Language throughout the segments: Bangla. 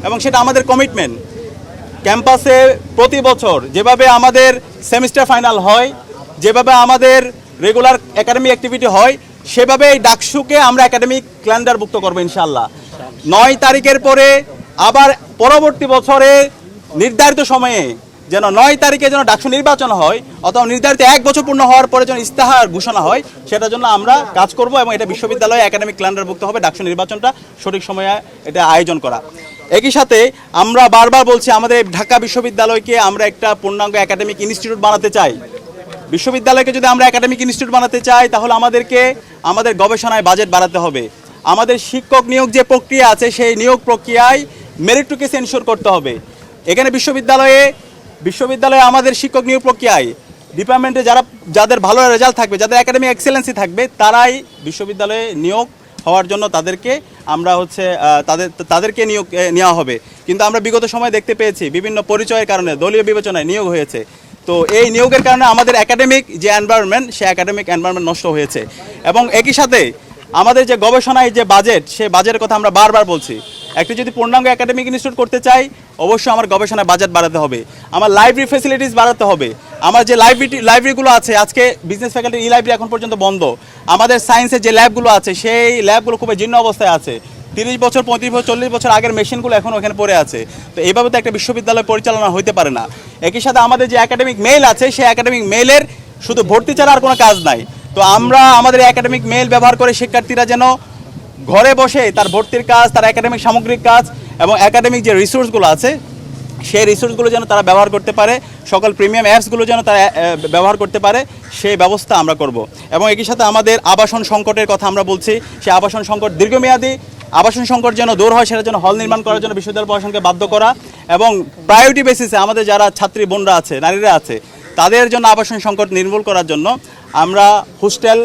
এবং সেটা আমাদের কমিটমেন্ট। ক্যাম্পাসে প্রতি বছর যেভাবে আমাদের সেমিস্টার ফাইনাল হয়, যেভাবে আমাদের রেগুলার একাডেমিক অ্যাক্টিভিটি হয়, সেভাবে এই ডাকসুকে আমরা একাডেমিক ক্যালেন্ডারভুক্ত করবো ইনশাআল্লাহ। 9 তারিখের পরে আবার পরবর্তী বছরে নির্ধারিত সময়ে যেন 9 তারিখে যেন ডাকসু নির্বাচন হয়, অথবা নির্ধারিত 1 বছর পূর্ণ হওয়ার পরে যেন ইস্তেহার ঘোষণা হয়, সেটার জন্য আমরা কাজ করব এবং এটা বিশ্ববিদ্যালয়ে একাডেমিক ক্যালেন্ডারভুক্ত হবে ডাকসু নির্বাচনটা সঠিক সময়ে এটা আয়োজন করা। একই সাথে আমরা বারবার বলছি আমাদের ঢাকা বিশ্ববিদ্যালয়কে আমরা একটা পূর্ণাঙ্গ একাডেমিক ইনস্টিটিউট বানাতে চাই। বিশ্ববিদ্যালয়কে যদি আমরা একাডেমিক ইনস্টিটিউট বানাতে চাই, তাহলে আমাদেরকে আমাদের গবেষণায় বাজেট বাড়াতে হবে। আমাদের শিক্ষক নিয়োগ যে প্রক্রিয়া আছে, সেই নিয়োগ প্রক্রিয়ায় মেরিটোক্রেসি এনশিওর করতে হবে। এখানে বিশ্ববিদ্যালয়ে আমাদের শিক্ষক নিয়োগ প্রক্রিয়ায় ডিপার্টমেন্টে যাদের ভালো রেজাল্ট থাকবে, যাদের একাডেমিক এক্সেলেন্সি থাকবে, তারাই বিশ্ববিদ্যালয়ে নিয়োগ হওয়ার জন্য তাদেরকে নিয়োগ নেওয়া হবে। কিন্তু আমরা বিগত সময় দেখতে পেয়েছি বিভিন্ন পরিচয়ের কারণে দলীয় বিবেচনায় নিয়োগ হয়েছে। তো এই নিয়োগের কারণে আমাদের একাডেমিক যে এনভায়রনমেন্ট, সেই একাডেমিক এনভায়রনমেন্ট নষ্ট হয়েছে। এবং একই সাথে আমাদের যে গবেষণায় যে বাজেট, সেই বাজেটের কথা আমরা বারবার বলছি। একটি যদি পূর্ণাঙ্গ একাডেমিক ইনস্টিটিউট করতে চাই, অবশ্যই আমার গবেষণায় বাজেট বাড়াতে হবে, আমার লাইব্রেরি ফ্যাসিলিটিস বাড়াতে হবে। আমার যে লাইব্রেরিগুলো আছে, আজকে বিজনেস ফ্যাকাল্টি ই লাইব্রেরি এখন পর্যন্ত বন্ধ। আমাদের সায়েন্সের যে ল্যাবগুলো আছে, সেই ল্যাবগুলো খুবই জীর্ণ অবস্থায় আছে। 30 বছর, 35 বছর, 40 বছর আগের মেশিনগুলো এখন ওখানে পড়ে আছে। তো এইভাবে তো একটা বিশ্ববিদ্যালয় পরিচালনা হতে পারে না। একই সাথে আমাদের যে একাডেমিক মেইল আছে, সেই একাডেমিক মেইলের শুধু ভর্তি ছাড়া আর কোনো কাজ নাই। তো আমরা আমাদের একাডেমিক মেইল ব্যবহার করে শিক্ষার্থীরা যেন ঘরে বসে তার ভর্তির কাজ, তার একাডেমিক সামগ্রিক কাজ এবং একাডেমিক যে রিসোর্সগুলো আছে, সেই রিসোর্সগুলো যেন তারা ব্যবহার করতে পারে, সকল প্রিমিয়াম অ্যাপসগুলো যেন তারা ব্যবহার করতে পারে, সেই ব্যবস্থা আমরা করব। এবং একই সাথে আমাদের আবাসন সংকটের কথা আমরা বলছি। সেই আবাসন সংকট দীর্ঘমেয়াদী আবাসন সংকট যেন দূর হয়, সেটার জন্য হল নির্মাণ করার জন্য বিশ্ববিদ্যালয় প্রশাসনকে বাধ্য করা এবং প্রায়োরিটি বেসিসে আমাদের যারা ছাত্রী বোনরা আছে, নারীরা আছে, তাদের জন্য আবাসন সংকট নির্মূল করার জন্য আমরা হোস্টেল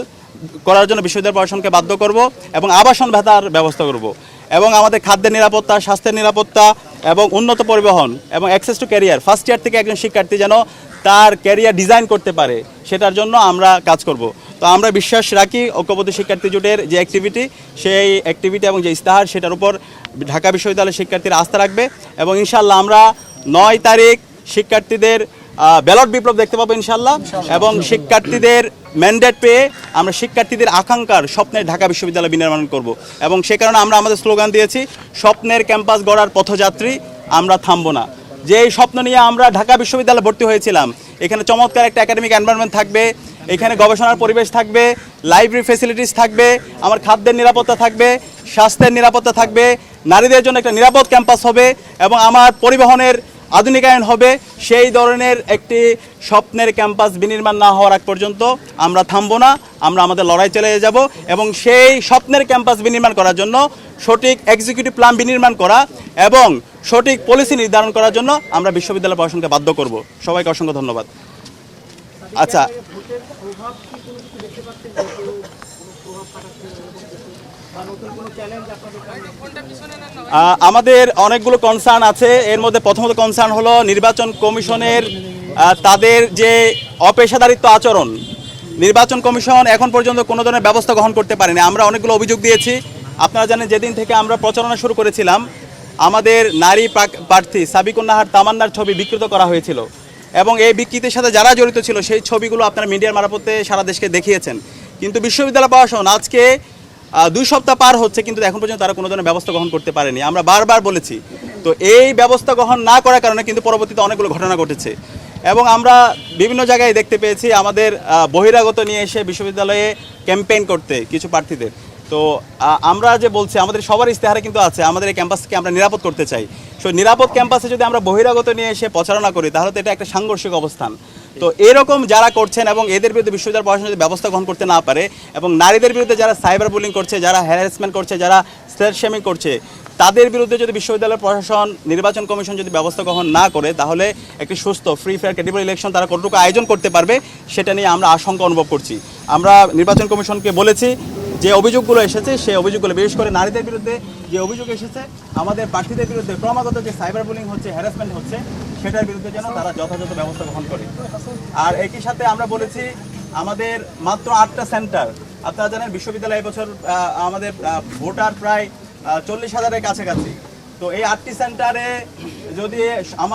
করার জন্য বিশ্ববিদ্যালয় প্রশাসনকে বাধ্য করব এবং আবাসন ভাতার ব্যবস্থা করব। এবং আমাদের খাদ্যের নিরাপত্তা, স্বাস্থ্যের নিরাপত্তা এবং উন্নত পরিবহন এবং access to career, first year থেকে একজন শিক্ষার্থী যেন তার ক্যারিয়ার ডিজাইন করতে পারে, সেটার জন্য আমরা কাজ করব। তো আমরা বিশ্বাস রাখি ঐক্যবদ্ধ শিক্ষার্থী জোটের যে অ্যাক্টিভিটি, সেই অ্যাক্টিভিটি এবং যে ইস্তেহার, সেটার উপর ঢাকা বিশ্ববিদ্যালয়ের শিক্ষার্থীরা আস্থা রাখবে এবং ইনশাআল্লাহ আমরা 9 তারিখ শিক্ষার্থীদের ব্যালট বিপ্লব দেখতে পাবো ইনশাআল্লাহ। এবং শিক্ষার্থীদের ম্যান্ডেট পেয়ে আমরা শিক্ষার্থীদের আকাঙ্ক্ষার স্বপ্নের ঢাকা বিশ্ববিদ্যালয় বিনির্মাণ করব। এবং সে কারণে আমরা আমাদের স্লোগান দিয়েছি, স্বপ্নের ক্যাম্পাস গড়ার পথযাত্রী, আমরা থামবো না। যে এই স্বপ্ন নিয়ে আমরা ঢাকা বিশ্ববিদ্যালয়ে ভর্তি হয়েছিলাম, এখানে চমৎকার একটা একাডেমিক এনভায়রনমেন্ট থাকবে, এখানে গবেষণার পরিবেশ থাকবে, লাইব্রেরি ফ্যাসিলিটিস থাকবে, আমার খাদ্যের নিরাপত্তা থাকবে, স্বাস্থ্যের নিরাপত্তা থাকবে, নারীদের জন্য একটা নিরাপদ ক্যাম্পাস হবে এবং আমার পরিবহনের আধুনিকায়ন হবে। সেই ধরনের একটি স্বপ্নের ক্যাম্পাস বিনির্মাণ না হওয়ার আগ পর্যন্ত আমরা থামবো না, আমরা আমাদের লড়াই চালিয়ে যাব। এবং সেই স্বপ্নের ক্যাম্পাস বিনির্মাণ করার জন্য সঠিক এক্সিকিউটিভ প্ল্যান বিনির্মাণ করা এবং সঠিক পলিসি নির্ধারণ করার জন্য আমরা বিশ্ববিদ্যালয় প্রশাসনকে বাধ্য করব। সবাইকে অসংখ্য ধন্যবাদ। আচ্ছা, আমাদের অনেকগুলো কনসার্ন আছে। এর মধ্যে প্রথমত কনসার্ন হলো নির্বাচন কমিশনের তাদের যে অপেশাদারিত্ব আচরণ। নির্বাচন কমিশন এখন পর্যন্ত কোনো ধরনের ব্যবস্থা গ্রহণ করতে পারেনি। আমরা অনেকগুলো অভিযোগ দিয়েছি। আপনারা জানেন, যেদিন থেকে আমরা প্রচারণা শুরু করেছিলাম, আমাদের নারী প্রার্থী সাবিকুন নাহার তামান্নার ছবি বিকৃত করা হয়েছিল এবং এই বিকৃতির সাথে যারা জড়িত ছিল, সেই ছবিগুলো আপনারা মিডিয়ার মারফতে সারা দেশকে দেখিয়েছেন। কিন্তু বিশ্ববিদ্যালয় প্রশাসন আজকে 2 সপ্তাহ পার হচ্ছে, কিন্তু এখন পর্যন্ত তারা কোনো ধরনের ব্যবস্থা গ্রহণ করতে পারেনি। আমরা বারবার বলেছি। তো এই ব্যবস্থা গ্রহণ না করার কারণে কিন্তু পরবর্তীতে অনেকগুলো ঘটনা ঘটেছে এবং আমরা বিভিন্ন জায়গায় দেখতে পেয়েছি আমাদের বহিরাগত নিয়ে এসে বিশ্ববিদ্যালয়ে ক্যাম্পেইন করতে কিছু প্রার্থীদের। তো আমরা যে বলছি, আমাদের সবার ইস্তেহারে কিন্তু আছে, আমাদের এই ক্যাম্পাসকে আমরা নিরাপদ করতে চাই। সো নিরাপদ ক্যাম্পাসে যদি আমরা বহিরাগত নিয়ে এসে প্রচারণা করি, তাহলে তো এটা একটা সাংঘর্ষিক অবস্থান। তো এরকম যারা করছেন এবং এদের বিরুদ্ধে বিশ্ববিদ্যালয় প্রশাসন যদি ব্যবস্থা গ্রহণ করতে না পারে এবং নারীদের বিরুদ্ধে যারা সাইবার বুলিং করছে, যারা হ্যারাসমেন্ট করছে, যারা স্লেট শেমিং করছে, তাদের বিরুদ্ধে যদি বিশ্ববিদ্যালয় প্রশাসন, নির্বাচন কমিশন যদি ব্যবস্থা গ্রহণ না করে, তাহলে একটি সুস্থ, ফ্রি, ফেয়ার, ক্রেডিবল ইলেকশন তারা কতটুকু আয়োজন করতে পারবে, সেটা নিয়ে আমরা আশঙ্কা অনুভব করছি। আমরা নির্বাচন কমিশনকে বলেছি যে অভিযোগগুলো এসেছে, সেই অভিযোগগুলো বিশেষ করে নারীদের বিরুদ্ধে যে অভিযোগ এসেছে, আমাদের প্রার্থীদের বিরুদ্ধে ক্রমাগত যে সাইবার বুলিং হচ্ছে, হ্যারাসমেন্ট হচ্ছে, সেটার বিরুদ্ধে যেন তারা যথাযথ ব্যবস্থা গ্রহণ করে। আর একই সাথে আমরা বলেছি আমাদের মাত্র 8টা সেন্টার। আপনারা জানেন বিশ্ববিদ্যালয় এবছর আমাদের ভোটার প্রায় 40,000-এর কাছাকাছি। তো এই 8টি সেন্টারে যদি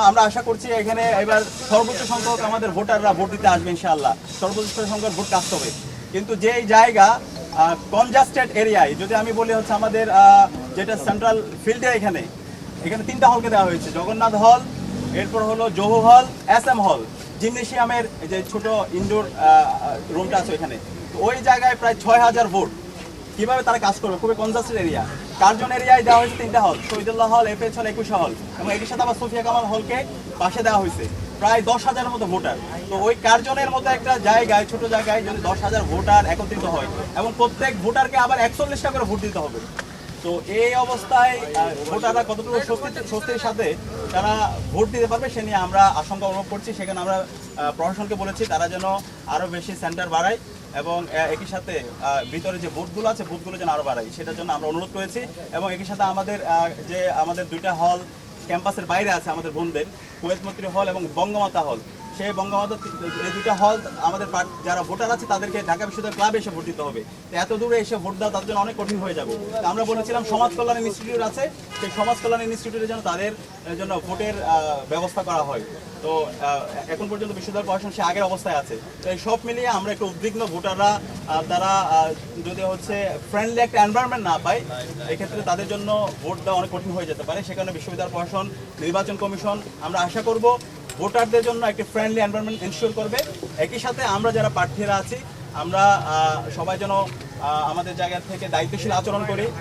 আমরা আশা করছি এখানে এবার সর্বোচ্চ সংখ্যক আমাদের ভোটাররা ভোট দিতে আসবে ইনশাআল্লাহ, সর্বোচ্চ সংখ্যক ভোট কাস্ট হবে। কিন্তু যেই জায়গা কনজাস্টেড এরিয়ায়, যদি আমি বলি হচ্ছে আমাদের যেটা সেন্ট্রাল ফিল্ডে এখানে 3টা হলকে দেওয়া হয়েছে, জগন্নাথ হল, এরপর হলো জহু হল, SM হল, জিমনেশিয়ামের যে ছোট ইনডোর রুমটা আছে এখানে। তো ওই জায়গায় প্রায় 6000 ভোট। কিভাবে তারা কাজ করবে? খুবই কনজাস্টেড এরিয়া। কার্জন এরিয়ায় দেওয়া হয়েছে 3টা হল, শহীদুল্লাহ হল, FH হল, 21 হল, এবং এটির সাথে আবার সোফিয়া কামাল হলকে পাশে দেওয়া হয়েছে। প্রায় 10,000-এর মতো ভোটার। তো ওই কার্জনের মতো একটা জায়গায়, ছোট জায়গায় যদি 10,000 ভোটার একত্রিত হয় এবং প্রত্যেক ভোটারকে আবার 41টা করে ভোট দিতে হবে, তো এই অবস্থায় ভোটাররা কতটুকু স্বস্তির সাথে তারা ভোট দিতে পারবে সে নিয়ে আমরা আশঙ্কা অনুভব করছি। সেখানে আমরা প্রশাসনকে বলেছি তারা যেন আরও বেশি সেন্টার বাড়ায় এবং একই সাথে ভিতরে যে বুথগুলো আছে বুথগুলো যেন আরও বাড়ায় সেটার জন্য আমরা অনুরোধ করেছি। এবং একই সাথে আমাদের 2টা হল ক্যাম্পাসের বাইরে আছে আমাদের বোনদের, কুয়েত মৈত্রী হল এবং বঙ্গমাতা হল। সেই বঙ্গমাতা এই 2টা হল আমাদের যারা ভোটার আছে তাদেরকে ঢাকা বিশ্ববিদ্যালয় ক্লাবে এসে ভোট দিতে হবে। তো এত দূরে এসে ভোট দেওয়া তাদের জন্য অনেক কঠিন হয়ে যাবে। তো আমরা বলেছিলাম সমাজ কল্যাণ ইনস্টিটিউট আছে, সেই সমাজ কল্যাণ ইনস্টিটিউটের জন্য তাদের জন্য ভোটের ব্যবস্থা করা হয়। তো এখন পর্যন্ত বিশ্ববিদ্যালয় প্রশাসন সে আগের অবস্থায় আছে। তো এই সব মিলিয়ে আমরা একটু উদ্বিগ্ন, ভোটাররা তারা যদি হচ্ছে ফ্রেন্ডলি একটা এনভায়রনমেন্ট না পায় এক্ষেত্রে তাদের জন্য ভোট দেওয়া অনেক কঠিন হয়ে যেতে পারে। সেখানে বিশ্ববিদ্যালয় প্রশাসন, নির্বাচন কমিশন আমরা আশা করব ভোটারদের জন্য একটি ফ্রেন্ডলি এনভায়রনমেন্ট এনশিওর করবে। একই সাথে আমরা যারা প্রার্থীরা আছি আমরা সবাই যেন আমাদের জায়গা থেকে দায়িত্বশীল আচরণ করি,